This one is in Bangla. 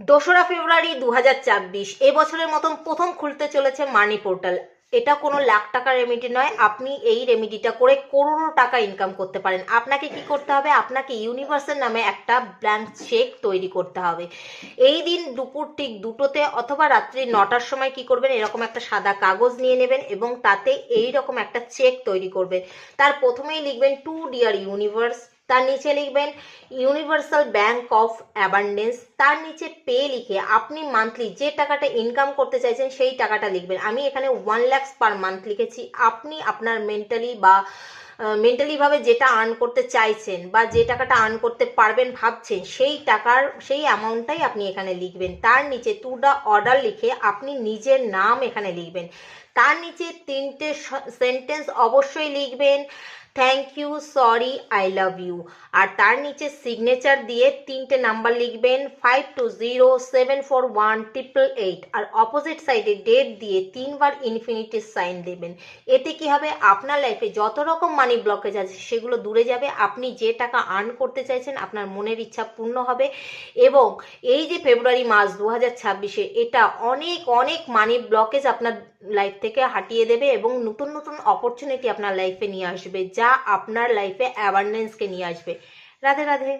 দোসরা ফেব্রুয়ারি 2024 এবছরের মতন প্রথম খুলতে চলেছে মানি পোর্টাল। এটা কোনো লাখ টাকার রেমিডি নয়, আপনি এই রেমিডিটা করে করোড়ো টাকা ইনকাম করতে পারেন। আপনাকে কি করতে হবে? আপনাকে ইউনিভার্সের নামে একটা ব্ল্যাঙ্ক চেক তৈরি করতে হবে। এই দিন দুপুর ঠিক 2টোতে অথবা রাত্রি 9টার সময় কি করবেন, এরকম একটা সাদা কাগজ নিয়ে নেবেন এবং তাতে এই রকম একটা চেক তৈরি করবেন। তার প্রথমেই লিখবেন টু ডিয়ার ইউনিভার্স, তার নিচে লিখবেন ইউনিভার্সাল ব্যাংক অফ অ্যাবান্ডেন্স, তার নিচে পে লিখে আপনি মান্থলি যে টাকাটা ইনকাম করতে চাইছেন সেই টাকাটা লিখবেন। আমি এখানে 1 লাখ পার মান্থ লিখেছি। আপনি আপনার মেন্টালি ভাবে যেটা আর্ন করতে চাইছেন বা যে টাকাটা আর্ন করতে পারবেন ভাবছেন সেই অ্যামাউন্টটাই আপনি এখানে লিখবেন। তার নিচে টু দ্য অর্ডার লিখে আপনি নিজের নাম এখানে লিখবেন। তার নিচে 3টে সেন্টেন্স অবশ্যই লিখবেন, thank you, sorry, I love you. আর তার নিচে সিগনেচার দিয়ে 3টে নাম্বার লিখবেন, 5207418888। আর অপোজিট সাইডে ডেট দিয়ে 3বার ইনফিনিটির সাইন দেবেন। এতে কি হবে, আপনার লাইফে যত রকম মানি ব্লকেজ আছে সেগুলো দূরে যাবে। আপনি যে টাকা আর্ন করতে চাইছেন আপনার মনের ইচ্ছা পূর্ণ হবে। এবং এই যে ফেব্রুয়ারি মাস 2026 এটা অনেক অনেক মানি ব্লকেজ আপনার লাইফ থেকে হাটিয়ে দেবে এবং নতুন নতুন অপরচুনিটি আপনার লাইফে নিয়ে আসবে, যা আপনার লাইফে অ্যাবান্ডেন্সকে নিয়ে আসবে। রাধে রাধে।